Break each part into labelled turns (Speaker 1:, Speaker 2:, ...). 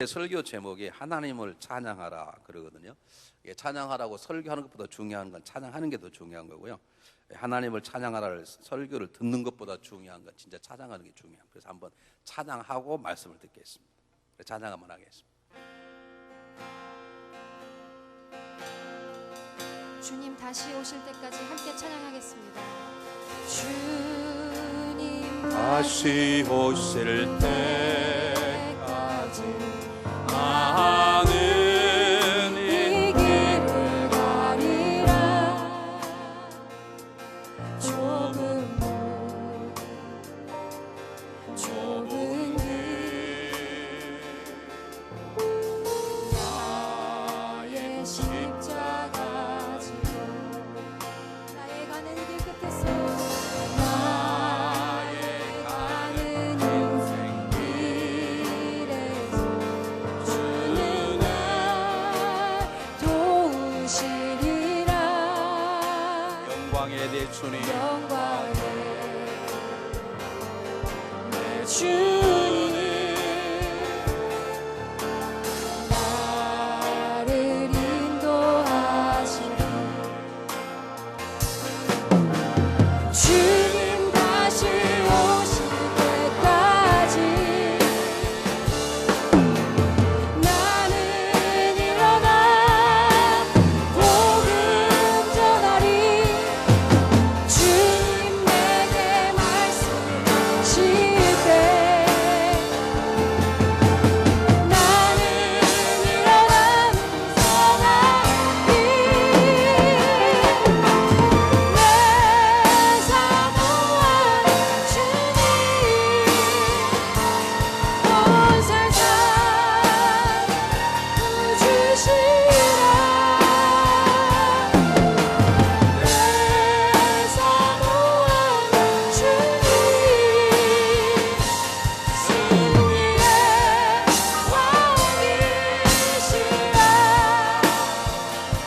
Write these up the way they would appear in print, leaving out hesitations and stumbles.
Speaker 1: 설교 제목이 하나님을 찬양하라 그러거든요. 찬양하라고 설교하는 것보다 중요한 건 찬양하는 게 더 중요한 거고요. 하나님을 찬양하라를 설교를 듣는 것보다 중요한 건 진짜 찬양하는 게 중요합니다. 그래서 한번 찬양하고 말씀을 듣겠습니다. 찬양 한번 하겠습니다.
Speaker 2: 주님 다시 오실 때까지 함께 찬양하겠습니다. 주님
Speaker 1: 다시 오실 때까지 나는 이 길을 가리라. 좁은 길 나의 십자가 지고
Speaker 2: 나의 가는 길 끝에서
Speaker 1: 내 주님
Speaker 2: 영광의
Speaker 1: 내 주님
Speaker 2: 나를 인도하시니 주님 다시 오실 때까지 나는 일어나 복음 전하리. 주님 내게 말씀하실 때 나는 일어나 묵상하리. 내 사모하는 주님 온 세상 구주시라. 내 사모하는 주님 승리의 왕이시라.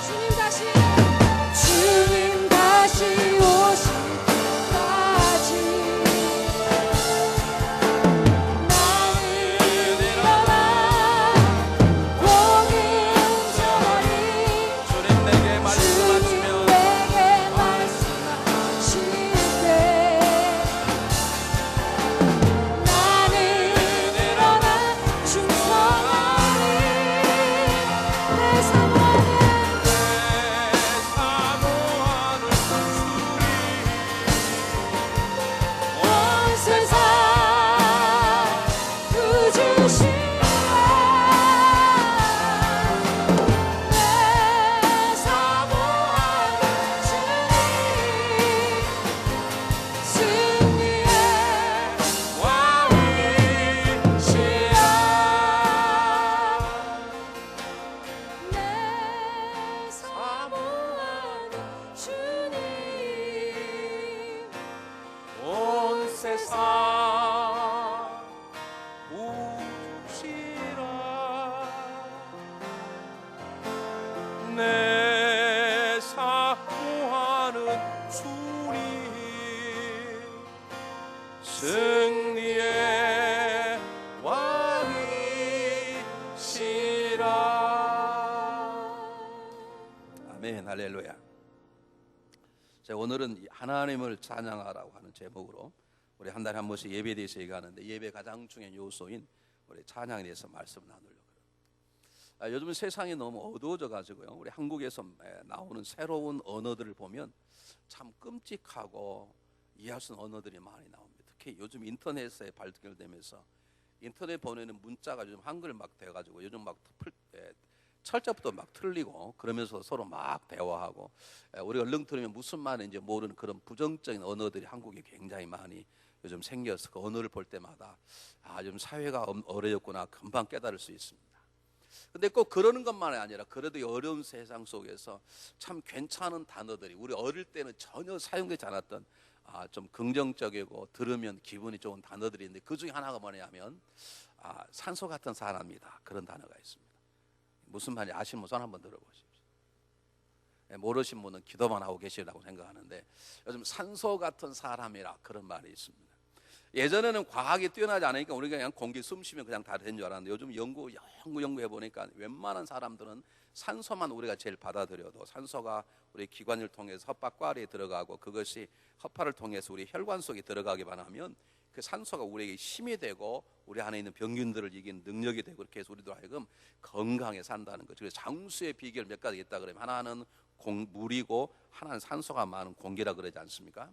Speaker 2: 주님 다시 오실 때까지 나는 일어나 복음 전하리.
Speaker 1: 주님 내게 말씀하시면
Speaker 2: 내게 말씀하실 때 나는 일어나 충성하리. 내 사모하는 온 세상 구주시라. 내 사모하는 주님 승리의 왕이시라. 내 사모하는 주님
Speaker 1: 온 세상 우주시라. 내 사모하는 주님 승리의 왕이시라. 아멘. 할렐루야. 자, 오늘은 하나님을 찬양하라고 하는 제목으로 우리 한 달에 한 번씩 예배에 대해서 얘기하는데 예배 가장 중요한 요소인 우리 찬양에 대해서 말씀을 나누려고 해요. 요즘 세상이 너무 어두워져 가지고요. 우리 한국에서 나오는 새로운 언어들을 보면 참 끔찍하고 이해할 수 없는 언어들이 많이 나옵니다. 특히 요즘 인터넷에 발달되면서 인터넷 보내는 문자가 요즘 한글 막 돼가지고 요즘 막 철자부터 막 틀리고 그러면서 서로 막 대화하고 우리가 얼른 들으면 무슨 말인지 모르는 그런 부정적인 언어들이 한국에 굉장히 많이 요즘 생겨서 그 언어를 볼 때마다 요즘 사회가 어려졌구나 금방 깨달을 수 있습니다. 근데 꼭 그러는 것만이 아니라 그래도 이 어려운 세상 속에서 참 괜찮은 단어들이 우리 어릴 때는 전혀 사용되지 않았던 좀 긍정적이고 들으면 기분이 좋은 단어들이 있는데 그 중에 하나가 뭐냐면 산소 같은 사람이다 그런 단어가 있습니다. 무슨 말인지 아시는 분 손 한번 들어보십시오. 모르신 분은 기도만 하고 계시라고 생각하는데 요즘 산소 같은 사람이라 그런 말이 있습니다. 예전에는 과학이 뛰어나지 않으니까 우리가 그냥 공기 숨 쉬면 그냥 다 되는 줄 알았는데 요즘 연구해 보니까 웬만한 사람들은 산소만 우리가 제일 받아들여도 산소가 우리 기관을 통해서 헛박과리에 들어가고 그것이 허파를 통해서 우리 혈관 속에 들어가기만 하면 그 산소가 우리에게 힘이 되고 우리 안에 있는 병균들을 이기는 능력이 되고 그렇게 해서 우리도 하여금 건강에 산다는 거죠. 그래서 장수의 비결 몇 가지 있다 그러면 하나는 물이고 하나는 산소가 많은 공기라 그러지 않습니까?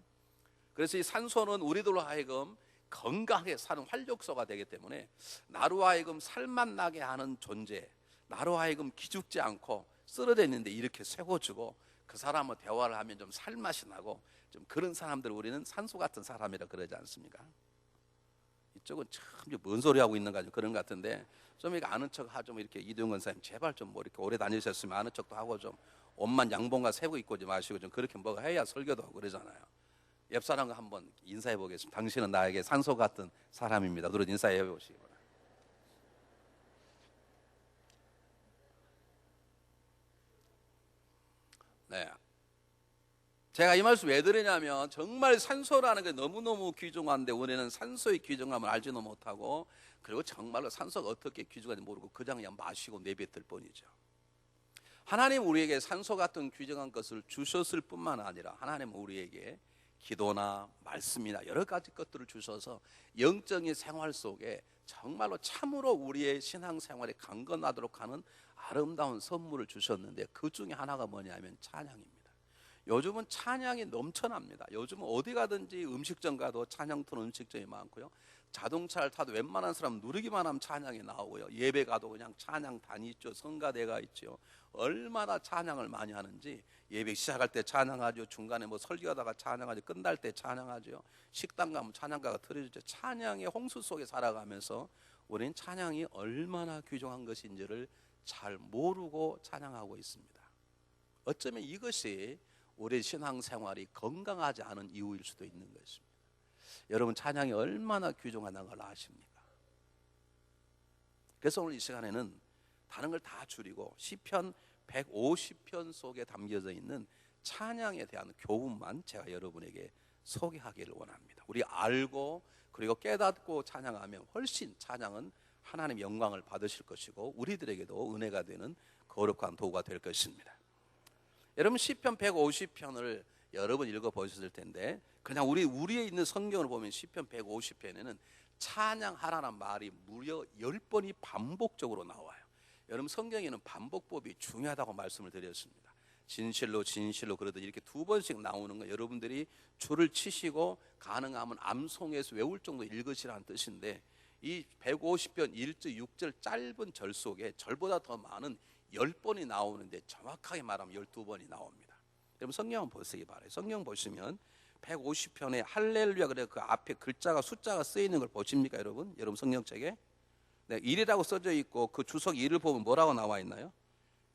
Speaker 1: 그래서 이 산소는 우리들로 하여금 건강하게 사는 활력소가 되기 때문에 나로 하여금 살맛 나게 하는 존재, 나로 하여금 기죽지 않고 쓰러져 있는데 이렇게 세워주고 그 사람과 대화를 하면 좀 살맛이 나고 좀 그런 사람들 우리는 산소 같은 사람이라 그러지 않습니까? 이쪽은 참 뭔 소리 하고 있는 거 그런 것 같은데 좀 이렇게 아는 척 하죠. 이렇게 이동근 선생님 제발 좀 뭐 이렇게 오래 다니셨으면 아는 척도 하고 좀 옷만 양봉과 세고 입고 좀 마시고 좀 그렇게 뭐가 해야 설교도 하고 그러잖아요. 옆 사람과 한번 인사해 보겠습니다. 당신은 나에게 산소 같은 사람입니다. 그런 인사해 보시기 바랍니다. 네. 제가 이 말씀 왜 드리냐면 정말 산소라는 게 너무너무 귀중한데 우리는 산소의 귀중함을 알지도 못하고 그리고 정말로 산소가 어떻게 귀중한지 모르고 그냥 마시고 내뱉을 뿐이죠. 하나님 우리에게 산소 같은 귀중한 것을 주셨을 뿐만 아니라 하나님은 우리에게 기도나 말씀이나 여러 가지 것들을 주셔서 영적인 생활 속에 정말로 참으로 우리의 신앙생활에 강건하도록 하는 아름다운 선물을 주셨는데 그 중에 하나가 뭐냐면 찬양입니다. 요즘은 찬양이 넘쳐납니다. 요즘은 어디 가든지 음식점 가도 찬양 트는 음식점이 많고요. 자동차를 타도 웬만한 사람 누르기만 하면 찬양이 나오고요. 예배 가도 그냥 찬양단이 있죠. 성가대가 있죠. 얼마나 찬양을 많이 하는지 예배 시작할 때 찬양하죠. 중간에 뭐 설교하다가 찬양하죠. 끝날 때 찬양하죠. 식당 가면 찬양가가 틀어지죠. 찬양의 홍수 속에 살아가면서 우리는 찬양이 얼마나 귀중한 것인지를 잘 모르고 찬양하고 있습니다. 어쩌면 이것이 우리 신앙생활이 건강하지 않은 이유일 수도 있는 것입니다. 여러분 찬양이 얼마나 귀중하다는 걸 아십니까? 그래서 오늘 이 시간에는 다른 걸 다 줄이고 시편 150편 속에 담겨져 있는 찬양에 대한 교훈만 제가 여러분에게 소개하기를 원합니다. 우리 알고 그리고 깨닫고 찬양하면 훨씬 찬양은 하나님 영광을 받으실 것이고 우리들에게도 은혜가 되는 거룩한 도구가 될 것입니다. 여러분 시편 150편을 여러 번 읽어보셨을 텐데 그냥 우리에 있는 성경을 보면 시편 150편에는 찬양하라는 말이 무려 10번이 반복적으로 나와요. 여러분 성경에는 반복법이 중요하다고 말씀을 드렸습니다. 진실로 진실로 그러듯 이렇게 2번씩 나오는 거 여러분들이 줄을 치시고 가능하면 암송해서 외울 정도 읽으시라는 뜻인데 이 150편 1절 6절 짧은 절 속에 절보다 더 많은 10번이 나오는데 정확하게 말하면 12번이 나옵니다. 여러분 성경 보시기 바라요. 성경 보시면 150편에 할렐루야 그래 그 앞에 글자가 숫자가 쓰여 있는 걸 보십니까 여러분? 여러분 성경책에 1이라고 써져 있고 그 주석 1을 보면 뭐라고 나와 있나요?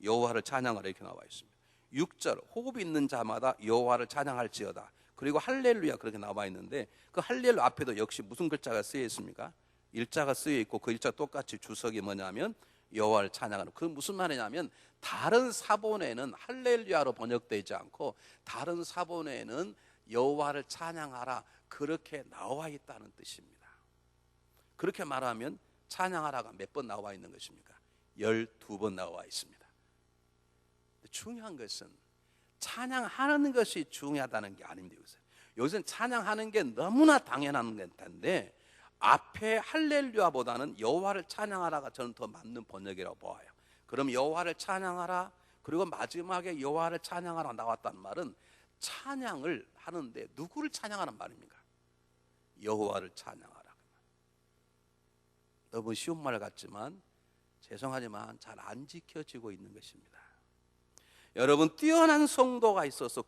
Speaker 1: 여호와를 찬양하라 이렇게 나와 있습니다. 6절 호흡 있는 자마다 여호와를 찬양할지어다. 그리고 할렐루야 그렇게 나와 있는데 그 할렐루야 앞에도 역시 무슨 글자가 쓰여 있습니까? 일자가 쓰여 있고 그 일자 똑같이 주석이 뭐냐면 여호와를 찬양하는. 그건 무슨 말이냐면 다른 사본에는 할렐루야로 번역되지 않고 다른 사본에는 여호와를 찬양하라 그렇게 나와 있다는 뜻입니다. 그렇게 말하면 찬양하라가 몇 번 나와 있는 것입니까? 12번 나와 있습니다. 중요한 것은 찬양하는 것이 중요하다는 게 아닙니다. 요새는 찬양하는 게 너무나 당연한 건데 앞에 할렐루야보다는 여호와를 찬양하라가 저는 더 맞는 번역이라고 보아요. 그럼 여호와를 찬양하라 그리고 마지막에 여호와를 찬양하라 나왔다는 말은 찬양을 하는데 누구를 찬양하는 말입니까? 여호와를 찬양하라. 너무 쉬운 말 같지만 죄송하지만 잘 안 지켜지고 있는 것입니다. 여러분 뛰어난 성도가 있어서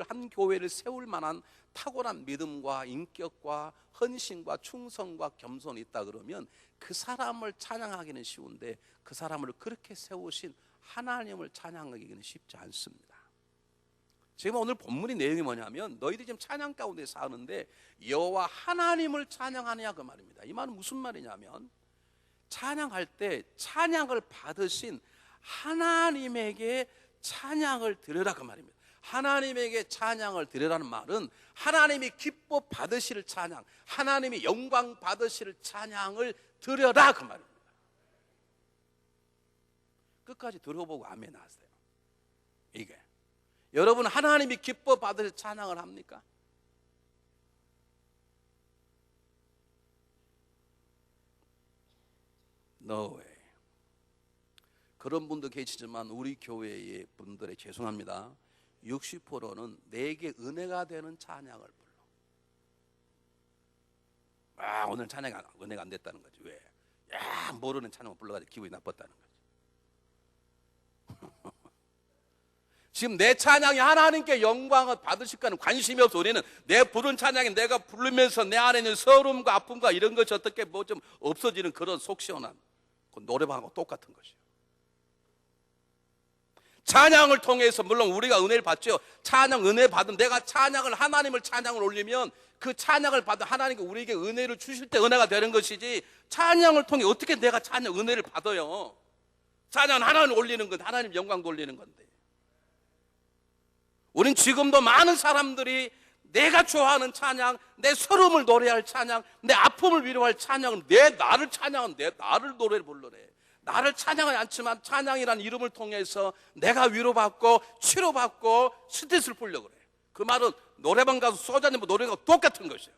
Speaker 1: 한 교회를 세울 만한 탁월한 믿음과 인격과 헌신과 충성과 겸손이 있다 그러면 그 사람을 찬양하기는 쉬운데 그 사람을 그렇게 세우신 하나님을 찬양하기는 쉽지 않습니다. 지금 오늘 본문의 내용이 뭐냐면 너희들이 지금 찬양 가운데 사는데 여호와 하나님을 찬양하느냐 그 말입니다. 이 말은 무슨 말이냐면 찬양할 때 찬양을 받으신 하나님에게 찬양을 드려라 그 말입니다. 하나님에게 찬양을 드리라는 말은 하나님이 기뻐 받으실 찬양, 하나님이 영광 받으실 찬양을 드려라 그 말입니다. 끝까지 들어보고 아멘 하세요. 이게 여러분 하나님이 기뻐 받으실 찬양을 합니까? No way. 그런 분도 계시지만 우리 교회의 분들의 죄송합니다. 60%는 내게 은혜가 되는 찬양을 불러. 오늘 찬양이 은혜가 안 됐다는 거지. 왜? 모르는 찬양을 불러가지고 기분이 나빴다는 거지. 지금 내 찬양이 하나님께 영광을 받으실까는 관심이 없어. 우리는 내 부른 찬양이 내가 부르면서 내 안에 있는 서러움과 아픔과 이런 것이 어떻게 뭐 좀 없어지는 그런 속 시원한 그 노래방하고 똑같은 것이에요. 찬양을 통해서 물론 우리가 은혜를 받죠. 찬양 은혜 받은 내가 찬양을 하나님을 찬양을 올리면 그 찬양을 받은 하나님께 우리에게 은혜를 주실 때 은혜가 되는 것이지 찬양을 통해 어떻게 내가 찬양 은혜를 받아요. 찬양은 하나님 올리는 건 하나님 영광 돌리는 건데 우린 지금도 많은 사람들이 내가 좋아하는 찬양, 내 서름을 노래할 찬양, 내 아픔을 위로할 찬양은 나를 찬양은 내 나를 노래를 불러래. 나를 찬양하지 않지만 찬양이라는 이름을 통해서 내가 위로받고 치료받고 스트레스를 풀려고 그래. 그 말은 노래방 가서 소주 한잔 노래가 똑같은 것이에요.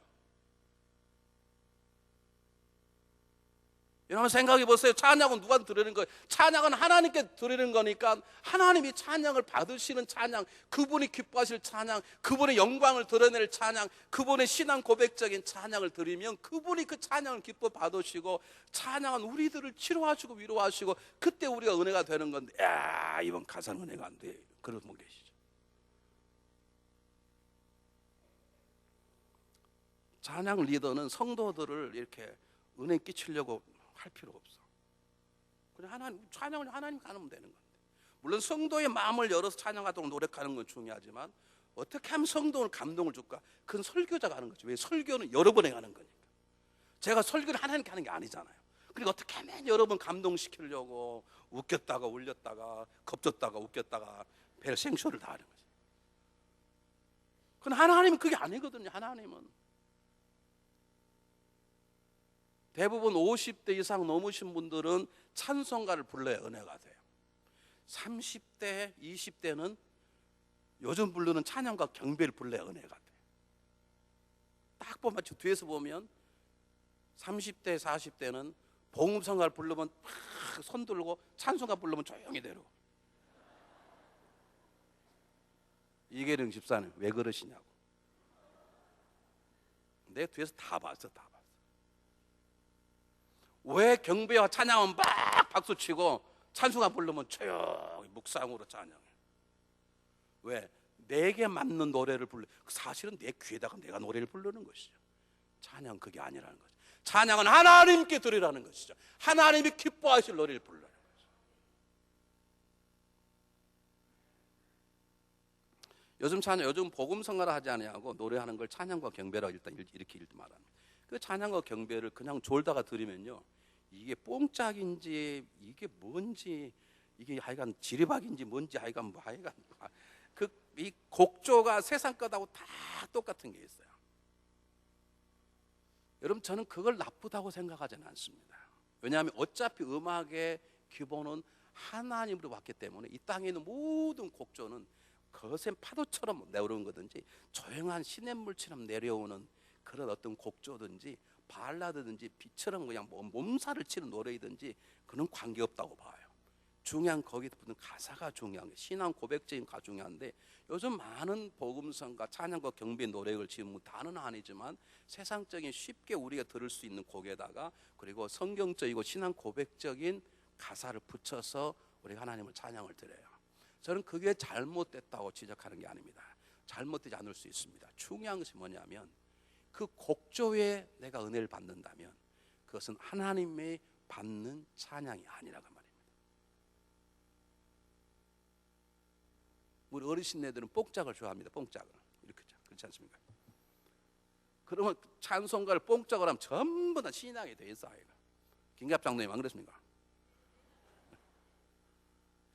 Speaker 1: 여러분 생각해 보세요. 찬양은 누가 드리는 거예요? 찬양은 하나님께 드리는 거니까 하나님이 찬양을 받으시는 찬양, 그분이 기뻐하실 찬양, 그분의 영광을 드러낼 찬양, 그분의 신앙 고백적인 찬양을 드리면 그분이 그 찬양을 기뻐 받으시고 찬양은 우리들을 치료하시고 위로하시고 그때 우리가 은혜가 되는 건데 이번 가사는 은혜가 안 돼. 그런 분 계시죠. 찬양 리더는 성도들을 이렇게 은혜 끼치려고 할 필요가 없어. 그냥 하나님 찬양을 하나님 가르면 되는 건데. 물론 성도의 마음을 열어서 찬양하도록 노력하는 건 중요하지만 어떻게 하면 성도를 감동을 줄까? 그건 설교자가 하는 거죠. 왜? 설교는 여러 번 해가는 거니까. 제가 설교를 하나님께 하는 게 아니잖아요. 그러니까 어떻게 하면 여러분 감동시키려고 웃겼다가 울렸다가 겁졌다가 웃겼다가 별 생쇼를 다 하는 거죠. 그건 하나님은 그게 아니거든요. 하나님은 대부분 50대 이상 넘으신 분들은 찬송가를 불러야 은혜가 돼요. 30대, 20대는 요즘 부르는 찬양과 경배를 불러야 은혜가 돼요. 딱 보면 뒤에서 보면 30대, 40대는 복음성가를 부르면 막 손 들고 찬송가 부르면 조용히 내려. 이계령 집사님 왜 그러시냐고. 내 뒤에서 다 봤어. 왜 경배와 찬양은 막 박수치고 찬송가 부르면 조용히 묵상으로 찬양해? 왜? 내게 맞는 노래를 불러. 사실은 내 귀에다가 내가 노래를 부르는 것이죠. 찬양 그게 아니라는 거죠. 찬양은 하나님께 드리라는 것이죠. 하나님이 기뻐하실 노래를 부르라는 거죠. 요즘 복음성가를 하지 아니하고 노래하는 걸 찬양과 경배라고 일단 이렇게 말합니다. 그 찬양과 경배를 그냥 졸다가 들으면요, 이게 뽕짝인지 이게 뭔지 이게 하여간 지리박인지 뭔지 하여간 이 곡조가 세상 것하고 다 똑같은 게 있어요. 여러분 저는 그걸 나쁘다고 생각하지는 않습니다. 왜냐하면 어차피 음악의 기본은 하나님으로 왔기 때문에 이 땅에 있는 모든 곡조는 거센 파도처럼 내려오는 거든지 조용한 시냇물처럼 내려오는 그런 어떤 곡조든지 발라드든지 비처럼 그냥 몸살을 치는 노래이든지 그런 관계없다고 봐요. 중요한 거기에 붙는 가사가 중요한 게 신앙 고백적인 가사가 중요한데 요즘 많은 복음성과 찬양과 경배 노래를 지금 다는 아니지만 세상적인 쉽게 우리가 들을 수 있는 곡에다가 그리고 성경적이고 신앙 고백적인 가사를 붙여서 우리 하나님을 찬양을 드려요. 저는 그게 잘못됐다고 지적하는 게 아닙니다. 잘못되지 않을 수 있습니다. 중요한 것이 뭐냐면 그 곡조에 내가 은혜를 받는다면 그것은 하나님의 받는 찬양이 아니라고 말입니다. 우리 어르신네들은 뽕짝을 좋아합니다. 뽕짝을 이렇게 그렇지 않습니까? 그러면 찬송가를 뽕짝을 하면 전부 다 신앙이 돼 있어. 김갑 장로님 안 그랬습니까?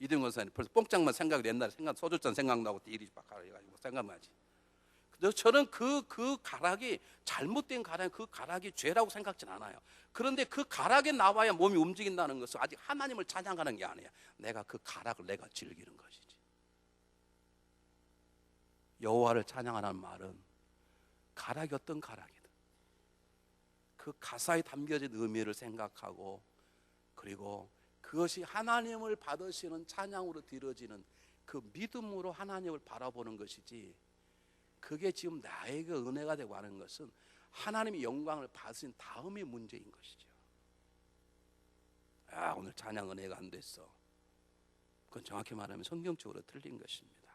Speaker 1: 이등 권사님 벌써 뽕짝만 생각이 옛날에 소주잔 생각나고 일이 막 해가지고 생각나지. 저는 그 가락이 잘못된 가락, 그 가락이 죄라고 생각진 않아요. 그런데 그 가락에 나와야 몸이 움직인다는 것은 아직 하나님을 찬양하는 게 아니야. 내가 그 가락을 내가 즐기는 것이지. 여호와를 찬양하는 말은 가락이 어떤 가락이든 그 가사에 담겨진 의미를 생각하고, 그리고 그것이 하나님을 받으시는 찬양으로 드려지는 그 믿음으로 하나님을 바라보는 것이지, 그게 지금 나에게 은혜가 되고 하는 것은 하나님의 영광을 받으신 다음의 문제인 것이죠. 오늘 찬양 은혜가 안 됐어. 그건 정확히 말하면 성경적으로 틀린 것입니다.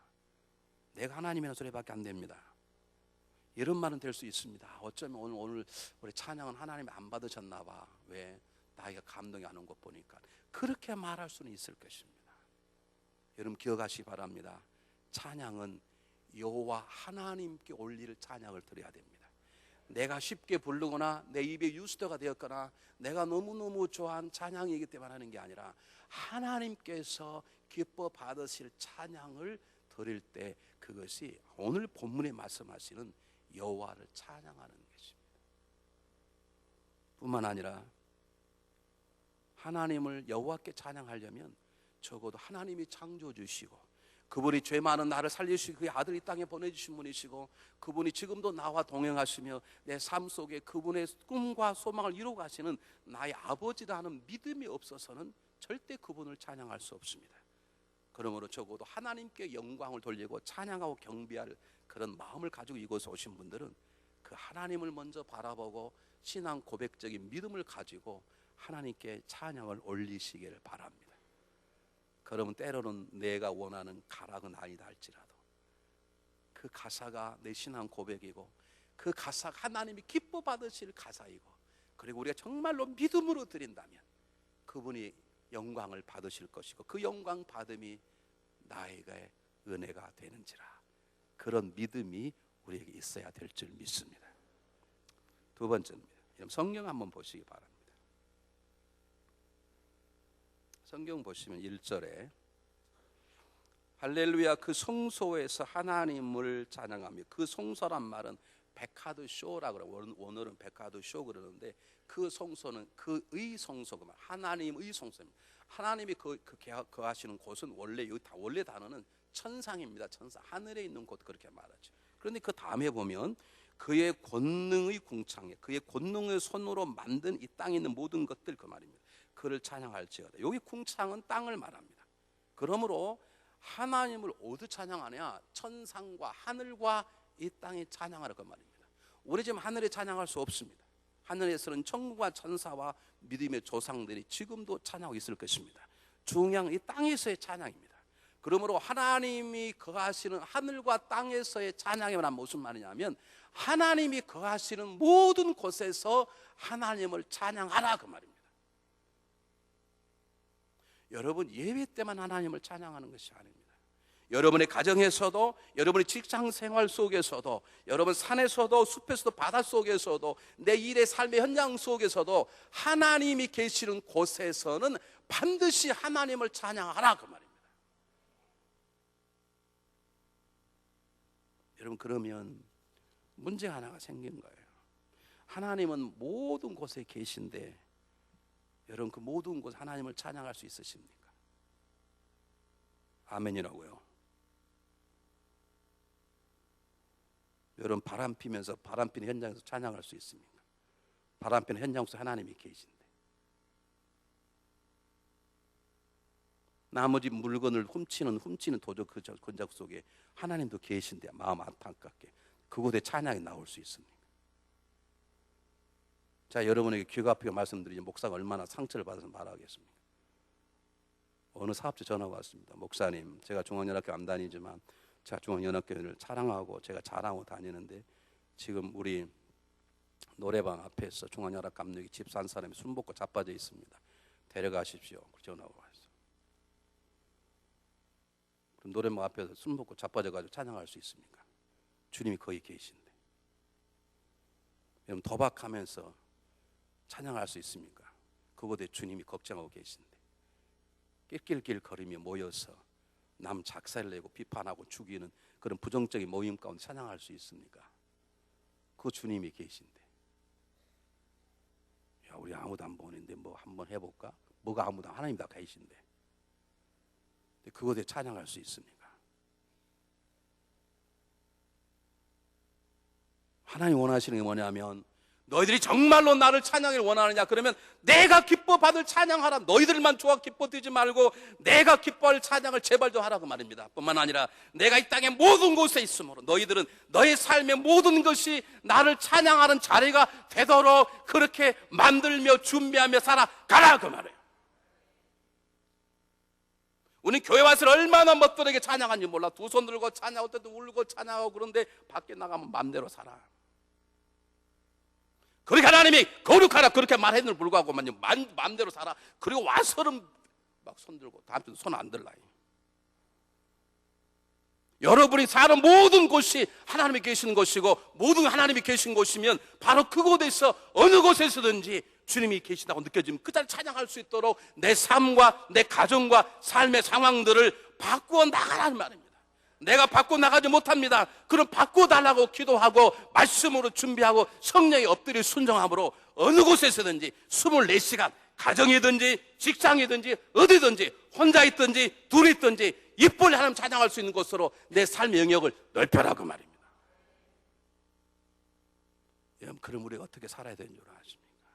Speaker 1: 내가 하나님이라는 소리밖에 안 됩니다. 이런 말은 될 수 있습니다. 어쩌면 오늘 우리 찬양은 하나님이 안 받으셨나 봐. 왜? 나에게 감동이 안 온 것 보니까. 그렇게 말할 수는 있을 것입니다. 여러분 기억하시기 바랍니다. 찬양은 여호와 하나님께 올릴 찬양을 드려야 됩니다. 내가 쉽게 부르거나 내 입에 유스터가 되었거나 내가 너무너무 좋아하는 찬양이기 때문에 하는 게 아니라 하나님께서 기뻐 받으실 찬양을 드릴 때 그것이 오늘 본문에 말씀하시는 여호와를 찬양하는 것입니다. 뿐만 아니라 하나님을 여호와께 찬양하려면 적어도 하나님이 창조해 주시고 그분이 죄 많은 나를 살리시고 그의 아들 이 땅에 보내주신 분이시고 그분이 지금도 나와 동행하시며 내 삶 속에 그분의 꿈과 소망을 이루어 가시는 나의 아버지라는 믿음이 없어서는 절대 그분을 찬양할 수 없습니다. 그러므로 적어도 하나님께 영광을 돌리고 찬양하고 경배할 그런 마음을 가지고 이곳에 오신 분들은 그 하나님을 먼저 바라보고 신앙 고백적인 믿음을 가지고 하나님께 찬양을 올리시기를 바랍니다. 그러면 때로는 내가 원하는 가락은 아니다 할지라도 그 가사가 내 신앙 고백이고 그 가사가 하나님이 기뻐 받으실 가사이고 그리고 우리가 정말로 믿음으로 드린다면 그분이 영광을 받으실 것이고 그 영광 받음이 나에게 은혜가 되는지라, 그런 믿음이 우리에게 있어야 될 줄 믿습니다. 두 번째입니다. 성경 한번 보시기 바랍니다. 성경 보시면 1절에 할렐루야 그 성소에서 하나님을 찬양하며, 그 성소란 말은 백화드 쇼라고 그래요. 오늘은 백화드 쇼 그러는데 그 성소는 그의 성소가 하나님의 성소입니다. 하나님이 거하시는 곳은 원래 단어는 천상입니다. 천상, 하늘에 있는 곳 그렇게 말하죠. 그런데 그 다음에 보면 그의 권능의 궁창에, 그의 권능의 손으로 만든 이 땅에 있는 모든 것들 그 말입니다. 그를 찬양할지어다. 여기 궁창은 땅을 말합니다. 그러므로 하나님을 어디 찬양하냐? 천상과 하늘과 이 땅에 찬양하라 그 말입니다. 우리 지금 하늘에 찬양할 수 없습니다. 하늘에서는 천국과 천사와 믿음의 조상들이 지금도 찬양하고 있을 것입니다. 중요한 이 땅에서의 찬양입니다. 그러므로 하나님이 거하시는 하늘과 땅에서의 찬양이 무슨 말이냐면 하나님이 거하시는 모든 곳에서 하나님을 찬양하라 그 말입니다. 여러분 예배 때만 하나님을 찬양하는 것이 아닙니다. 여러분의 가정에서도, 여러분의 직장 생활 속에서도, 여러분 산에서도 숲에서도 바닷속에서도 내 일의 삶의 현장 속에서도 하나님이 계시는 곳에서는 반드시 하나님을 찬양하라 그 말입니다. 여러분 그러면 문제 하나가 생긴 거예요. 하나님은 모든 곳에 계신데 여러분 그 모든 곳 하나님을 찬양할 수 있으십니까? 아멘이라고요. 여러분 바람 피면서 바람 피는 현장에서 찬양할 수 있습니까? 바람 피는 현장 속에 하나님이 계신데 나머지 물건을 훔치는 도적 그 권작 속에 하나님도 계신데 마음 안타깝게 그곳에 찬양이 나올 수 있습니까? 자, 여러분에게 귀가 아프게 말씀드리지 목사가 얼마나 상처를 받아서 말하겠습니까? 어느 사업자 전화가 왔습니다. 목사님, 제가 중앙연합교 안 다니지만 제가 중앙연합교회를 사랑하고 제가 자랑하고 다니는데 지금 우리 노래방 앞에서 중앙연합 감독이 집 산 사람이 숨 벗고 자빠져 있습니다. 데려가십시오. 전화가 왔어요. 그럼 노래방 앞에서 숨 벗고 자빠져가지고 찬양할 수 있습니까? 주님이 거기 계신데. 여러분 도박하면서 찬양할 수 있습니까? 그곳에 주님이 걱정하고 계신데. 낄낄낄 거리며 모여서 남 작살내고 비판하고 죽이는 그런 부정적인 모임 가운데 찬양할 수 있습니까? 그 주님이 계신데, 야, 우리 아무도 안 보는데 뭐 한번 해볼까? 뭐가 아무도, 하나님 다 계신데 그것에 찬양할 수 있습니까? 하나님 원하시는 게 뭐냐면, 너희들이 정말로 나를 찬양을 원하느냐? 그러면 내가 기뻐 받을 찬양하라. 너희들만 좋아 기뻐 뛰지 말고 내가 기뻐할 찬양을 제발 좀 하라 그 말입니다. 뿐만 아니라 내가 이 땅의 모든 곳에 있으므로 너희들은 너의 삶의 모든 것이 나를 찬양하는 자리가 되도록 그렇게 만들며 준비하며 살아가라 그 말이에요. 우리 교회 와서 얼마나 멋들게 찬양하는지 몰라. 두 손 들고 찬양하고 때도 울고 찬양하고, 그런데 밖에 나가면 마음대로 살아. 그렇게 하나님이 거룩하라 그렇게 말했는데 불구하고 마음대로 살아. 그리고 와서는 막 손 들고 다음 주도 손 안 들라. 여러분이 사는 모든 곳이 하나님이 계시는 곳이고 모든 하나님이 계신 곳이면 바로 그곳에서 어느 곳에서든지 주님이 계시다고 느껴지면 그 자리를 찬양할 수 있도록 내 삶과 내 가정과 삶의 상황들을 바꾸어 나가라는 말입니다. 내가 바꿔 나가지 못합니다. 그럼 바꿔달라고 기도하고 말씀으로 준비하고 성령의 엎드려 순종함으로 어느 곳에서든지 24시간 가정이든지 직장이든지 어디든지 혼자 있든지 둘이 있든지 입벌 하나님 찬양할 수 있는 곳으로 내 삶의 영역을 넓혀라고 말입니다. 여러분, 그럼 우리가 어떻게 살아야 되는 줄 아십니까?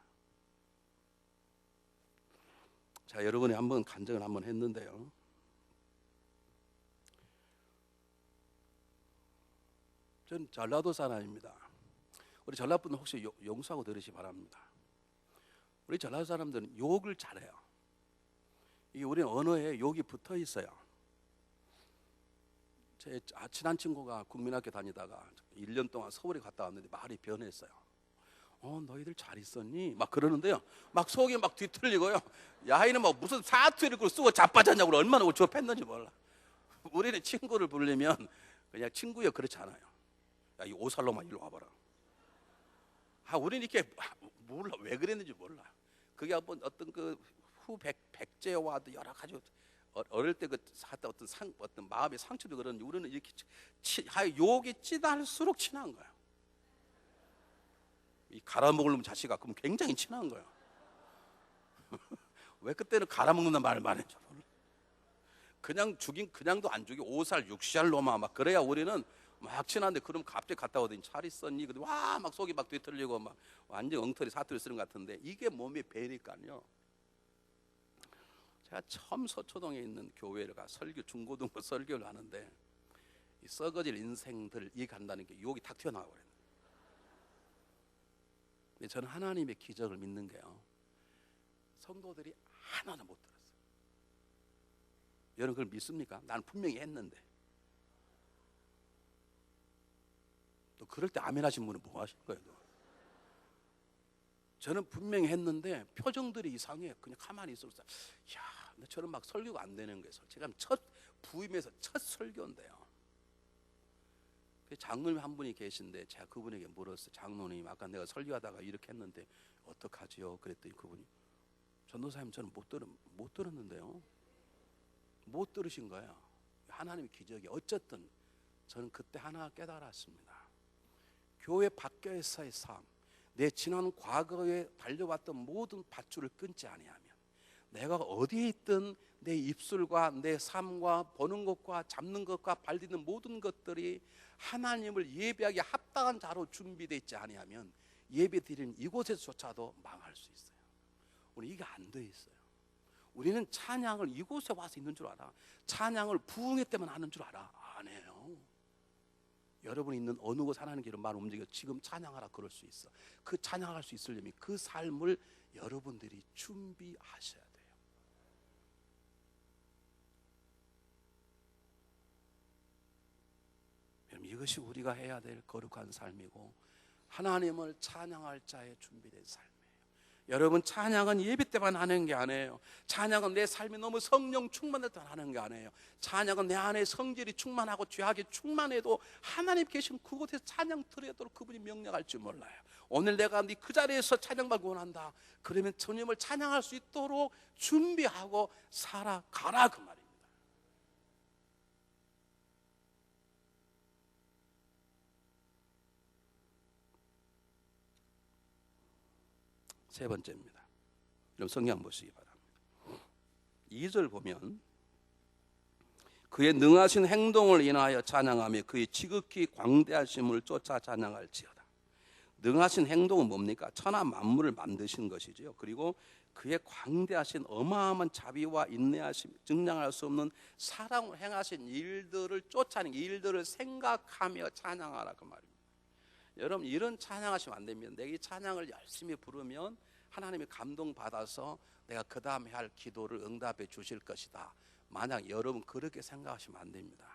Speaker 1: 자, 여러분이 한번 간증을 한번 했는데요, 저는 전라도 사람입니다. 우리 전라도분들 혹시 용서하고 들으시기 바랍니다. 우리 전라도 사람들은 욕을 잘해요. 이게 우리는 언어에 욕이 붙어 있어요. 제 친한 친구가 국민학교 다니다가 1년 동안 서울에 갔다 왔는데 말이 변했어요. 너희들 잘 있었니? 막 그러는데요, 막 속이 막 뒤틀리고요. 야, 이는 뭐 무슨 사투리를 쓰고 자빠졌냐고 얼마나 조패했는지 몰라. 우리는 친구를 부르면 그냥 친구여 그렇지 않아요. 야, 이 오살로마 일로 와봐라. 우리는 이렇게 몰라, 왜 그랬는지 몰라. 그게 어떤 그 후 백제와도 여러 가지 어릴 때 그 어떤 마음의 상처도 그런지 우리는 이렇게 욕이 찌달수록 친한 거야. 이 갈아먹을 놈 자식아 그럼 굉장히 친한 거야. 왜 그때는 갈아먹는다는 말을 말했는지 몰라. 그냥 그냥도 안 죽이 5살 6살 놈아 막 그래야 우리는 막 친한데, 그럼 갑자기 갔다 오더니 잘 있었니? 근데 와 막 속이 막 뒤틀리고 막 완전 엉터리 사투리 쓰는 것 같은데, 이게 몸에 배니까요. 제가 처음 서초동에 있는 교회를 가 중고등부 설교를 하는데, 이 썩어질 인생들 이해간다는 게 욕이 탁 튀어나와 버려요. 근데 저는 하나님의 기적을 믿는 게요, 성도들이 하나도 못 들었어요. 여러분 그걸 믿습니까? 나는 분명히 했는데. 또 그럴 때 아멘 하신 분은 뭐 하실 거예요? 저는 분명히 했는데 표정들이 이상해. 그냥 가만히 있었어요. 야, 근데 저는 막 설교가 안 되는 거예요. 제가 부임해서 첫 설교인데요. 장로님 한 분이 계신데 제가 그분에게 물었어요. 장로님, 아까 내가 설교하다가 이렇게 했는데 어떡하지요? 그랬더니 그분이, 전도사님 저는 못 들었는데요. 못 들으신 거예요. 하나님의 기적이. 어쨌든 저는 그때 하나 깨달았습니다. 교회 밖에서의 삶, 내 지난 과거에 달려왔던 모든 밧줄을 끊지 아니하면 내가 어디에 있든 내 입술과 내 삶과 보는 것과 잡는 것과 발디는 모든 것들이 하나님을 예배하기 합당한 자로 준비되어 있지 아니하면 예배 드리는 이곳에서조차도 망할 수 있어요. 우리 이게 안 돼 있어요. 우리는 찬양을 이곳에 와서 있는 줄 알아. 찬양을 부흥회 때만 하는 줄 알아. 안 해요. 여러분이 있는 어느 곳 하나님 길을 말 움직여 지금 찬양하라 그럴 수 있어. 그 찬양할 수 있으려면 그 삶을 여러분들이 준비하셔야 돼요. 여러분, 이것이 우리가 해야 될 거룩한 삶이고 하나님을 찬양할 자의 준비된 삶이에요. 여러분, 찬양은 예배 때만 하는 게 아니에요. 찬양은 내 삶이 너무 성령 충만할 때 하는 게 아니에요. 찬양은 내 안에 성질이 충만하고 죄악이 충만해도 하나님 계신 그곳에서 찬양 드리도록 그분이 명령할 줄 몰라요. 오늘 내가 네 그 자리에서 찬양받기 원한다. 그러면 주님을 찬양할 수 있도록 준비하고 살아가라, 그 말입니다. 세 번째입니다. 여러분, 성경 보시기 바랍니다. 2절 보면 그의 능하신 행동을 인하여 찬양하며 그의 지극히 광대하심을 쫓아 찬양할지어다. 능하신 행동은 뭡니까? 천하 만물을 만드신 것이지요. 그리고 그의 광대하신 어마어마한 자비와 인내하심, 증량할 수 없는 사랑을 행하신 일들을 쫓아내는, 일들을 생각하며 찬양하라, 그 말입니다. 여러분, 이런 찬양하시면 안 됩니다. 내가 이 찬양을 열심히 부르면 하나님이 감동받아서 내가 그 다음에 할 기도를 응답해 주실 것이다. 만약 여러분 그렇게 생각하시면 안 됩니다.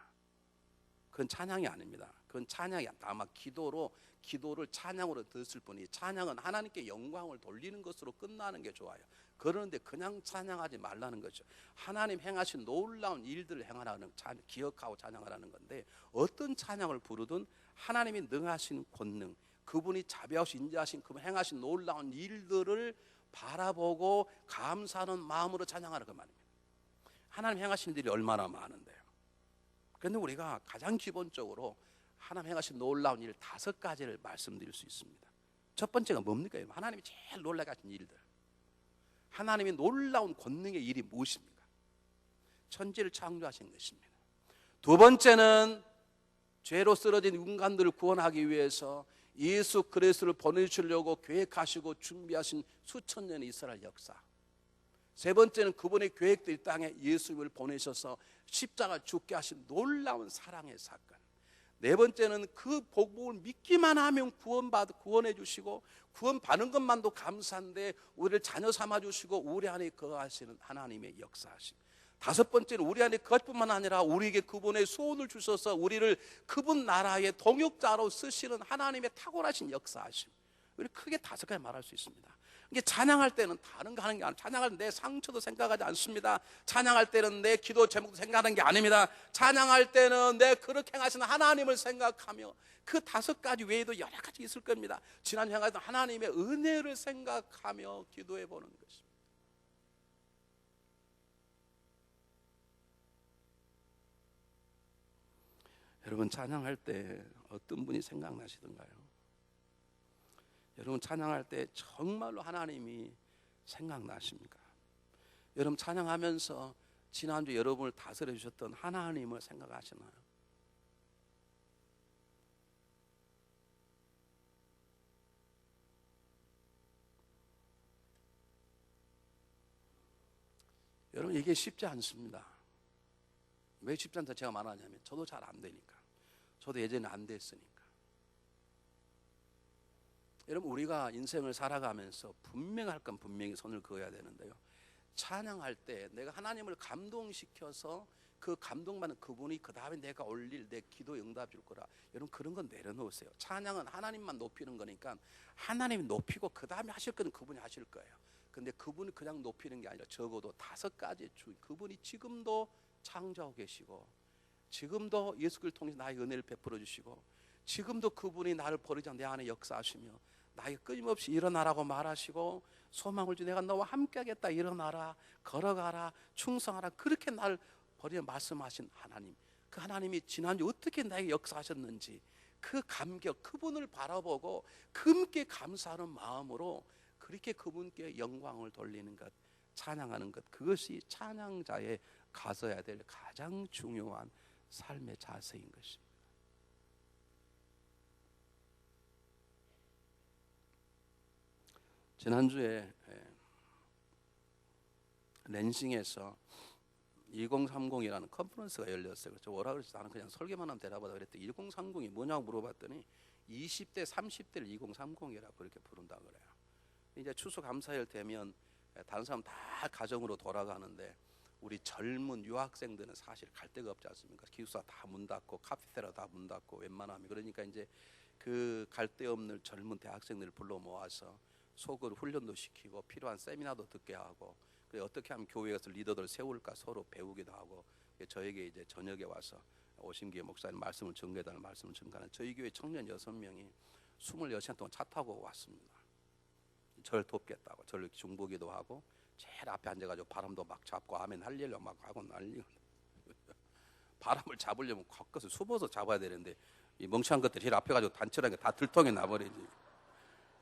Speaker 1: 그건 찬양이 아닙니다. 그건 찬양이 다만 기도를 찬양으로 듣을 뿐이, 찬양은 하나님께 영광을 돌리는 것으로 끝나는 게 좋아요. 그런데 그냥 찬양하지 말라는 거죠. 하나님 행하신 놀라운 일들을 행하라는, 기억하고 찬양하라는 건데, 어떤 찬양을 부르든 하나님이 능하신 권능, 그분이 자비하시고 인자하신 그분 행하신 놀라운 일들을 바라보고 감사하는 마음으로 찬양하라, 그 말입니다. 하나님 행하신 일이 얼마나 많은데요. 그런데 우리가 가장 기본적으로 하나님 행하신 놀라운 일 5가지를 말씀드릴 수 있습니다. 첫 번째가 뭡니까? 하나님이 제일 놀라게 하신 일들, 하나님이 놀라운 권능의 일이 무엇입니까? 천지를 창조하신 것입니다. 두 번째는 죄로 쓰러진 인간들을 구원하기 위해서 예수 그리스도를 보내주시려고 계획하시고 준비하신 수천 년의 이스라엘 역사. 세 번째는 그분의 계획도 이 땅에 예수를 보내셔서 십자가 죽게 하신 놀라운 사랑의 사건. 네 번째는 그 복음을 믿기만 하면 구원해 주시고, 구원받는 것만도 감사한데 우리를 자녀 삼아 주시고 우리 안에 거하시는 하나님의 역사하심. 다섯 번째는 우리 안에 그것뿐만 아니라 우리에게 그분의 소원을 주셔서 우리를 그분 나라의 동역자로 쓰시는 하나님의 탁월하신 역사하심. 우리 크게 5가지 말할 수 있습니다. 이게 찬양할 때는 다른 거 하는 게 아니라, 찬양할 때 내 상처도 생각하지 않습니다. 찬양할 때는 내 기도 제목도 생각하는 게 아닙니다. 찬양할 때는 내 그렇게 행하시는 하나님을 생각하며, 그 5가지 외에도 여러 가지 있을 겁니다. 지난 행하던 하나님의 은혜를 생각하며 기도해 보는 것입니다. 여러분, 찬양할 때 어떤 분이 생각나시던가요? 여러분, 찬양할 때 정말로 하나님이 생각나십니까? 여러분, 찬양하면서 지난주 여러분을 다스려 주셨던 하나님을 생각하시나요? 여러분, 이게 쉽지 않습니다. 왜 쉽지 않다 제가 말하냐면, 저도 잘 안 되니까. 저도 예전에 안 됐으니까. 여러분, 우리가 인생을 살아가면서 분명할 건 분명히 손을 그어야 되는데요, 찬양할 때 내가 하나님을 감동시켜서 그 감동받는 그분이 그 다음에 내가 올릴 내 기도 응답 줄 거라. 여러분, 그런 건 내려놓으세요. 찬양은 하나님만 높이는 거니까 하나님이 높이고 그 다음에 하실 건 그분이 하실 거예요. 근데 그분이 그냥 높이는 게 아니라 적어도 5가지 그분이 지금도 창조하고 계시고, 지금도 예수 그리스도를 통해서 나의 은혜를 베풀어 주시고, 지금도 그분이 나를 버리지 않고 내 안에 역사하시며 나에게 끊임없이 일어나라고 말하시고, 소망을 주 내가 너와 함께 하겠다, 일어나라, 걸어가라, 충성하라, 그렇게 나를 버리며 말씀하신 하나님, 그 하나님이 지난주 어떻게 나에게 역사하셨는지 그 감격, 그분을 바라보고 금께 감사하는 마음으로 그렇게 그분께 영광을 돌리는 것, 찬양하는 것, 그것이 찬양자의 가져야 될 가장 중요한 삶의 자세인 것입니다. 지난주에 랜싱에서 2030이라는 컨퍼런스가 열렸어요. 그래서 뭐라 그랬지? 나는 그냥 설계만 하면 대답하다 그랬더니 1030이 뭐냐고 물어봤더니 20대, 30대를 2030이라고 그렇게 부른다 그래요. 이제 추수감사일 되면 다른 사람 다 가정으로 돌아가는데 우리 젊은 유학생들은 사실 갈 데가 없지 않습니까? 기숙사 다 문 닫고 카페테라 다 문 닫고 웬만하면, 그러니까 이제 그 갈 데 없는 젊은 대학생들을 불러 모아서 속을 훈련도 시키고 필요한 세미나도 듣게 하고, 그래 어떻게 하면 교회에서 리더들을 세울까 서로 배우기도 하고, 저에게 이제 저녁에 와서 오신기에 목사님 말씀을 전개하는 말씀을 전가하는 저희 교회 청년 6명이 26시간 동안 차 타고 왔습니다. 저를 돕겠다고. 저를 중보기도 하고 제일 앞에 앉아가지고 바람도 막 잡고 아멘 할렐루야 막 하고 난리가. 바람을 잡으려면 가까이서 숨어서 잡아야 되는데 이 멍청한 것들이 제일 앞에 가지고 단철하게 다 들통에 나버리지.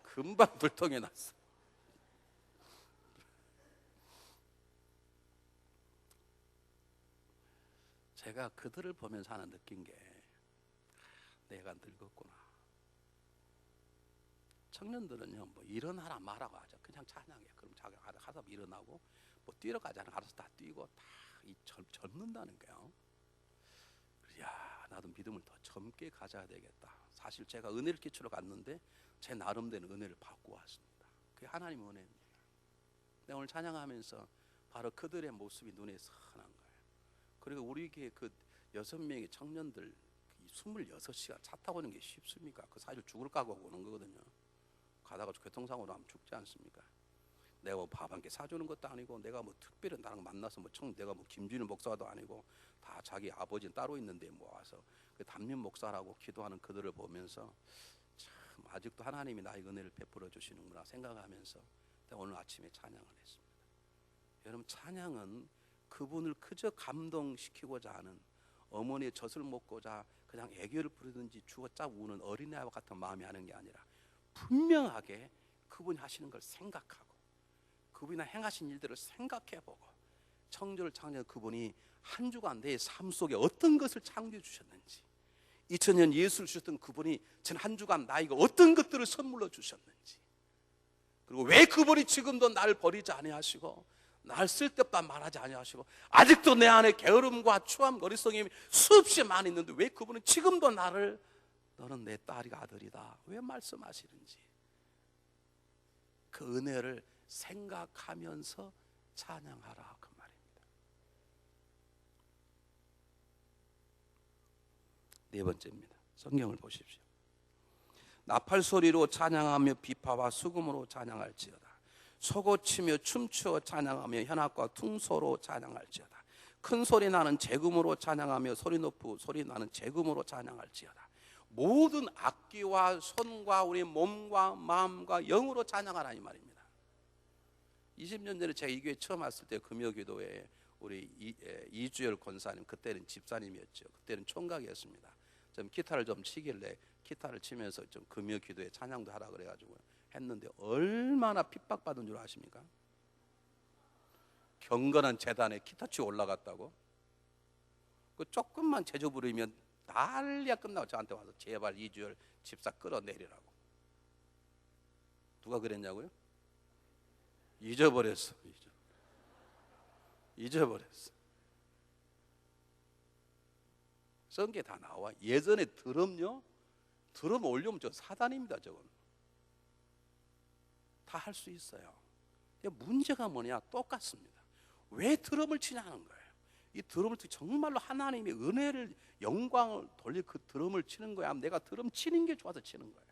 Speaker 1: 금방 들통에 났어. 제가 그들을 보면서 하나 느낀 게, 내가 늙었구나. 청년들은요, 뭐 일어나라 말라고 하죠. 그냥 찬양해. 그럼 자기가 하다 일어나고, 뭐 뛰러 가자는 알아서 다 뛰고 다 젊는다는 거예요. 야, 나도 믿음을 더 젊게 가져야 되겠다. 사실 제가 은혜를 끼치러 갔는데 제 나름대로 은혜를 받고 왔습니다. 그게 하나님의 은혜입니다. 내가 오늘 찬양하면서 바로 그들의 모습이 눈에 선한 거예요. 그리고 우리 교회 그 6명의 청년들 26시간 차 타고 오는 게 쉽습니까? 그 사실 죽을 각오 오는 거거든요. 가다가 교통사고로 하면 죽지 않습니까? 내가 뭐 밥 한 끼 사주는 것도 아니고, 내가 뭐 특별히 나랑 만나서 내가 뭐 김준일 목사도 아니고, 다 자기 아버지는 따로 있는데 모아서 그 담임 목사라고 기도하는 그들을 보면서 참 아직도 하나님이 나의 은혜를 베풀어 주시는구나 생각하면서 오늘 아침에 찬양을 했습니다. 여러분, 찬양은 그분을 그저 감동시키고자 하는, 어머니의 젖을 먹고자 그냥 애교를 부르든지 주어짜 우는 어린아이와 같은 마음이 하는 게 아니라, 분명하게 그분이 하시는 걸 생각하고 그분이 행하신 일들을 생각해보고, 청조를 창조한 그분이 한 주간 내 삶 속에 어떤 것을 창조해 주셨는지, 2000년 예수를 주셨던 그분이 전 한 주간 나에게 어떤 것들을 선물로 주셨는지, 그리고 왜 그분이 지금도 나를 버리지 아니하시고 날 쓸데없다 말하지 아니하시고 아직도 내 안에 게으름과 추함 어리석음이 수없이 많이 있는데 왜 그분은 지금도 나를 너는 내 딸이가 아들이다 왜 말씀하시는지, 그 은혜를 생각하면서 찬양하라, 그 말입니다. 네 번째입니다. 성경을 보십시오. 나팔 소리로 찬양하며 비파와 수금으로 찬양할지어다. 소고치며 춤추어 찬양하며 현악과 퉁소로 찬양할지어다. 큰 소리 나는 재금으로 찬양하며 소리 높고 소리 나는 재금으로 찬양할지어다. 모든 악기와 손과 우리 몸과 마음과 영으로 찬양하라, 이 말입니다. 20년 전에 제가 이 교회 처음 왔을 때 금요기도에 우리 이주열 권사님, 그때는 집사님이었죠. 그때는 총각이었습니다. 좀 기타를 좀 치길래 기타를 치면서 좀 금요기도에 찬양도 하라 그래가지고 했는데 얼마나 핍박받은 줄 아십니까? 경건한 재단에 기타 치고 올라갔다고. 그 조금만 제조 부르면 난리가 끝나고 저한테 와서 제발 이주열 집사 끌어내리라고. 누가 그랬냐고요? 잊어버렸어. 잊어버렸어. 성경에 다 나와. 예전에 드럼요, 드럼 올리면 저 사단입니다. 저건 다 할 수 있어요. 문제가 뭐냐? 똑같습니다. 왜 드럼을 치냐는 거예요. 이 드럼을 정말로 하나님의 은혜를, 영광을 돌릴 그 드럼을 치는 거야? 내가 드럼 치는 게 좋아서 치는 거예요.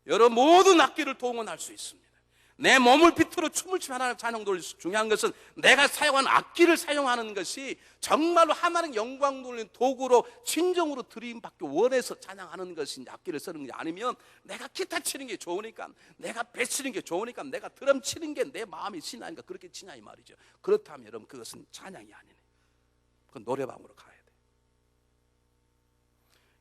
Speaker 1: 여러 모든 악기를 동원할 수 있습니다. 내 몸을 비틀어 춤을 추며 하나님 찬양 돌릴 수, 중요한 것은 내가 사용한 악기를 사용하는 것이 정말로 하나님 영광 돌리는 도구로 진정으로 드림받기 원해서 찬양하는 것이 악기를 쓰는 게 아니면, 내가 기타 치는 게 좋으니까, 내가 배 치는 게 좋으니까, 내가 드럼 치는 게 내 마음이 신나니까 그렇게 치냐 이 말이죠. 그렇다면 여러분, 그것은 찬양이 아니네. 그건 노래방으로 가야 돼.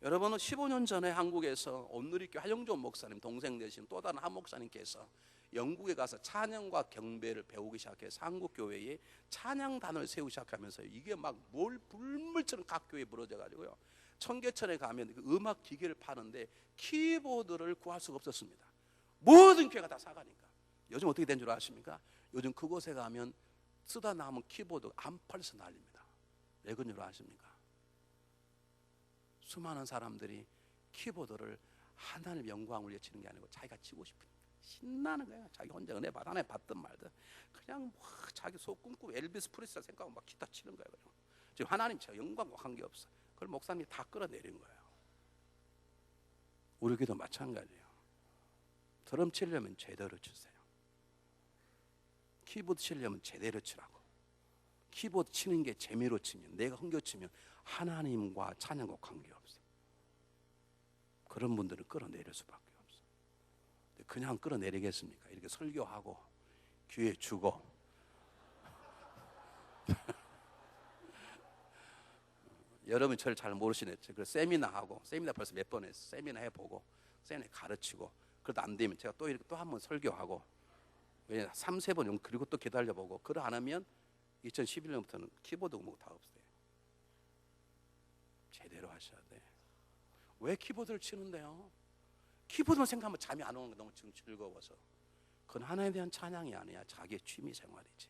Speaker 1: 여러분은 15년 전에 한국에서 온누리교회 하영종 목사님 동생 되신 또 다른 한 목사님께서 영국에 가서 찬양과 경배를 배우기 시작해서 한국교회에 찬양단을 세우기 시작하면서 이게 막 불물처럼 각 교회에 부러져 가지고요, 청계천에 가면 그 음악 기계를 파는데 키보드를 구할 수가 없었습니다. 모든 교회가 다 사가니까. 요즘 어떻게 된 줄 아십니까? 요즘 그곳에 가면 쓰다 남은 키보드 안 팔려서 난립니다. 왜 그런 줄 아십니까? 수많은 사람들이 키보드를 하나님 영광을 위해 치는 게 아니고 자기가 치고 싶은, 신나는 거야. 자기 혼자 은혜 받, 하나님 받든 말든 그냥 뭐 자기 속 꿈꾸고 엘비스 프레슬리 생각하고 막 기타 치는 거예요. 지금 하나님 저 영광과 관계없어. 그걸 목사님이 다 끌어내린 거예요. 우리 교도 마찬가지예요. 드럼 치려면 제대로 치세요. 키보드 치려면 제대로 치라고. 키보드 치는 게 재미로 치면, 내가 흥겨치면 하나님과 찬양과 관계없어. 그런 분들은 끌어내릴 수밖에 없어. 그냥 끌어내리겠습니까? 이렇게 설교하고 기회 주고 여러분 저를 잘 모르시네. 그 세미나하고, 세미나 벌써 몇 번 했어. 세미나 해보고, 세미나 가르치고, 그래도 안 되면 제가 또 이렇게 또 한 번 설교하고, 왜냐 3, 4번 그리고 또 기다려보고, 그러 안 하면 2011년부터는 키보드 공부 다 없어요. 제대로 하셔야 돼. 왜 키보드를 치는데요? 키보드만 생각하면 잠이 안 오는 게 너무 즐거워서. 그건 하나님에 대한 찬양이 아니야. 자기의 취미 생활이지.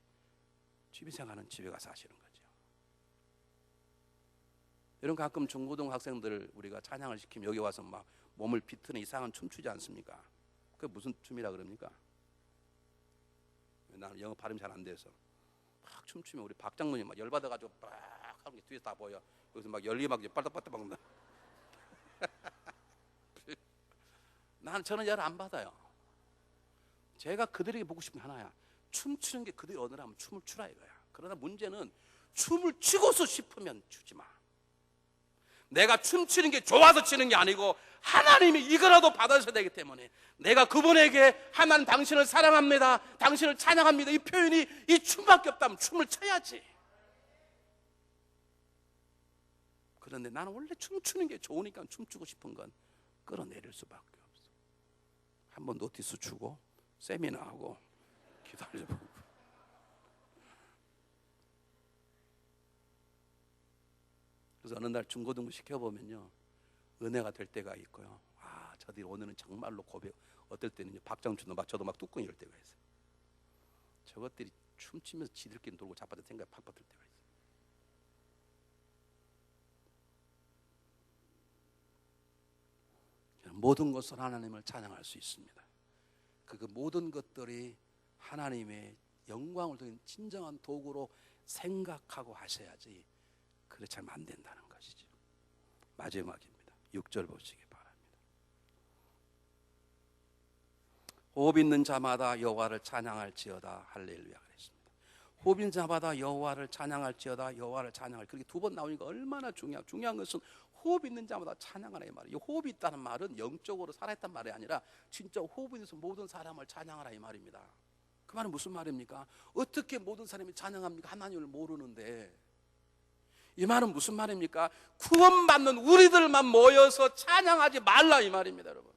Speaker 1: 취미 생활은 집에 가서 하시는 거죠. 여러분, 가끔 중고등학생들 우리가 찬양을 시키면 여기 와서 막 몸을 비트는 이상한 춤 추지 않습니까? 그게 무슨 춤이라 그럽니까? 나는 영어 발음이 잘 안 돼서 막 춤추면 우리 박 장로님 막 열받아가지고 막 하는 게 뒤에서 다 보여. 여기서 막 열리 막 빨딱빨딱 막는다. 저는 열 안 받아요. 제가 그들에게 보고 싶은 게 하나야. 춤추는 게 그들이 원하면 춤을 추라 이거야. 그러나 문제는 춤을 추고서 싶으면 추지 마. 내가 춤추는 게 좋아서 추는 게 아니고 하나님이 이거라도 받아셔야 되기 때문에 내가 그분에게 하나님 당신을 사랑합니다, 당신을 찬양합니다, 이 표현이 이 춤밖에 없다면 춤을 춰야지. 그런데 나는 원래 춤추는 게 좋으니까 춤추고 싶은 건 끌어내릴 수밖에 없어. 한번 노티스 주고 세미나하고 기다려보고. 그래서 어느 날 중고등부 시켜보면요, 은혜가 될 때가 있고요. 아, 저들이 오늘은 정말로 고백. 어떨 때는 박장춘도 막 저도 막 뚜껑이 열 때가 있어요. 저것들이 춤추면서 지들끼리 놀고 자빠질 생각이 팍팍 들 때가 있어요. 모든 것을 하나님을 찬양할 수 있습니다. 그 모든 것들이 하나님의 영광을 드린 진정한 도구로 생각하고 하셔야지 그렇지 않으면 안 된다는 것이죠. 마지막입니다. 6절 보시기 바랍니다. 호흡 있는 자마다 여호와를 찬양할지어다. 할렐루야 그랬습니다. 호흡 있는 자마다 여호와를 찬양할지어다. 여호와를 찬양할. 그렇게 두 번 나오니까 얼마나 중요한 것은 호흡 있는 자마다 찬양하라 이 말이에요. 이 호흡이 있다는 말은 영적으로 살아있단 말이 아니라 진짜 호흡이 있어서 모든 사람을 찬양하라 이 말입니다. 그 말은 무슨 말입니까? 어떻게 모든 사람이 찬양합니까? 하나님을 모르는데. 이 말은 무슨 말입니까? 구원받는 우리들만 모여서 찬양하지 말라 이 말입니다, 여러분.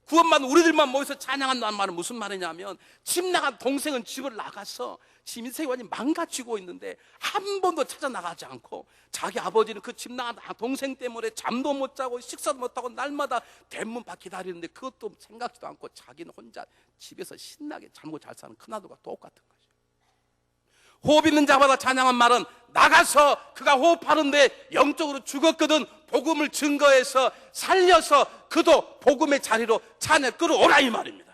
Speaker 1: 구원받는 우리들만 모여서 찬양한다는 말은 무슨 말이냐면, 집 나간 동생은 집을 나가서 집 인생이 완전히 망가지고 있는데 한 번도 찾아 나가지 않고, 자기 아버지는 그 집 나간 동생 때문에 잠도 못 자고 식사도 못 하고 날마다 대문 밖 기다리는데 그것도 생각지도 않고 자기는 혼자 집에서 신나게 잠고 잘 사는 큰아들과 똑같은 거죠. 호흡 있는 자마다 찬양한 말은 나가서 그가 호흡하는데 영적으로 죽었거든 복음을 증거해서 살려서 그도 복음의 자리로 찬양 끌어오라 이 말입니다.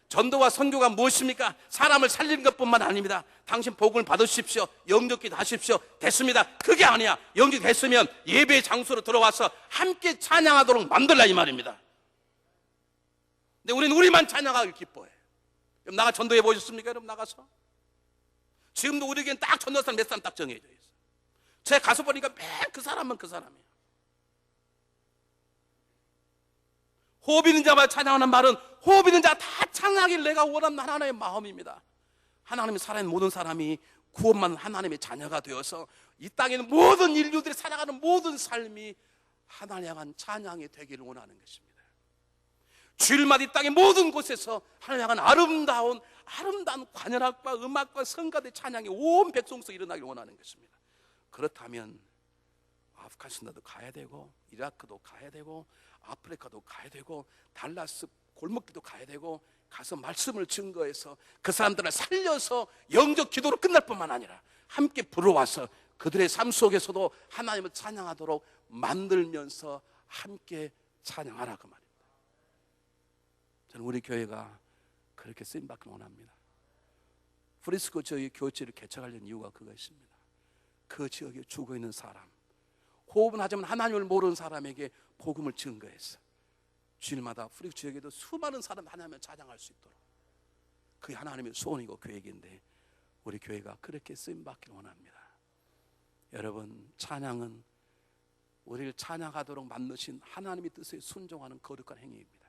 Speaker 1: 전도와 선교가 무엇입니까? 사람을 살리는 것뿐만 아닙니다. 당신 복음을 받으십시오, 영접기도 하십시오, 됐습니다. 그게 아니야. 영접했으면 예배의 장소로 들어와서 함께 찬양하도록 만들라 이 말입니다. 근데 우리는 우리만 찬양하길 기뻐해. 여러분 나가 전도해 보셨습니까? 여러분 나가서 지금도 우리에게는 딱 전도사람 몇 사람 딱 정해져 있어요. 제가 가서 보니까 맨 그 사람은 그 사람이에요. 호흡 있는 자마다 찬양하는 말은 호흡 있는 자 다 찬양하기를 내가 원하는 하나님의 마음입니다. 하나님이 살아있는 모든 사람이 구원받는 하나님의 자녀가 되어서 이 땅에 있는 모든 인류들이 살아가는 모든 삶이 하나님 향한 찬양이 되기를 원하는 것입니다. 주일마다 이 땅의 모든 곳에서 하나님 향한 아름다운 관현악과 음악과 성가대 찬양이 온 백성 속에 일어나기를 원하는 것입니다. 그렇다면 아프가니스탄도 가야 되고, 이라크도 가야 되고, 아프리카도 가야 되고, 달라스 골목길도 가야 되고, 가서 말씀을 증거해서 그 사람들을 살려서 영적 기도로 끝날 뿐만 아니라 함께 불러와서 그들의 삶 속에서도 하나님을 찬양하도록 만들면서 함께 찬양하라 그 말입니다. 저는 우리 교회가 그렇게 쓰임받기를 원합니다. 프리스코 저희 교회를 개척하려는 이유가 그것입니다. 그 지역에 죽어있는 사람, 호흡은 하지만 하나님을 모르는 사람에게 복음을 증거해서 주일마다 프릭 지역에도 수많은 사람 하나님을 찬양할 수 있도록, 그게 하나님의 소원이고 계획인데 우리 교회가 그렇게 쓰임받기를 원합니다. 여러분, 찬양은 우리를 찬양하도록 만드신 하나님의 뜻에 순종하는 거룩한 행위입니다.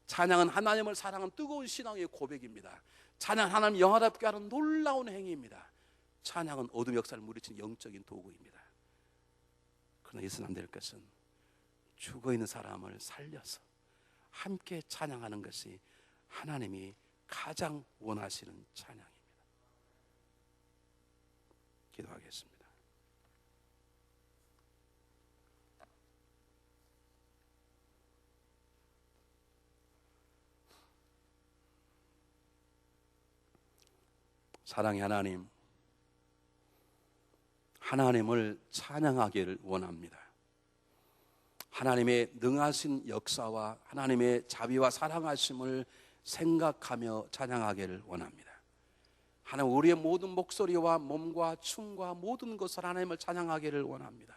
Speaker 1: 찬양은 하나님을 사랑하는 뜨거운 신앙의 고백입니다. 찬양은 하나님 영화롭게 하는 놀라운 행위입니다. 찬양은 어둠 역사를 물리치는 영적인 도구입니다. 그러나 있어는 안 될 것은 죽어있는 사람을 살려서 함께 찬양하는 것이 하나님이 가장 원하시는 찬양입니다. 기도하겠습니다. 사랑의 하나님, 하나님을 찬양하기를 원합니다. 하나님의 능하신 역사와 하나님의 자비와 사랑하심을 생각하며 찬양하기를 원합니다. 하나님, 우리의 모든 목소리와 몸과 춤과 모든 것을 하나님을 찬양하기를 원합니다.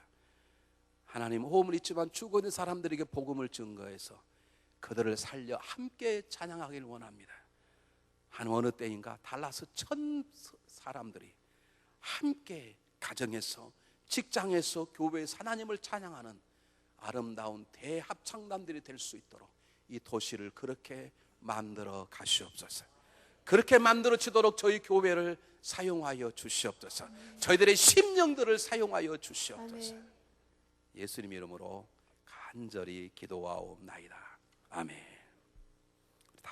Speaker 1: 하나님, 호흡을 잊지만 죽어있는 사람들에게 복음을 증거해서 그들을 살려 함께 찬양하기를 원합니다. 하나님, 어느 때인가 달라스 천 사람들이 함께 가정에서, 직장에서, 교회에서 하나님을 찬양하는 아름다운 대합창단들이 될 수 있도록 이 도시를 그렇게 만들어 가시옵소서. 그렇게 만들어지도록 저희 교회를 사용하여 주시옵소서. 저희들의 심령들을 사용하여 주시옵소서. 예수님 이름으로 간절히 기도하옵나이다. 아멘.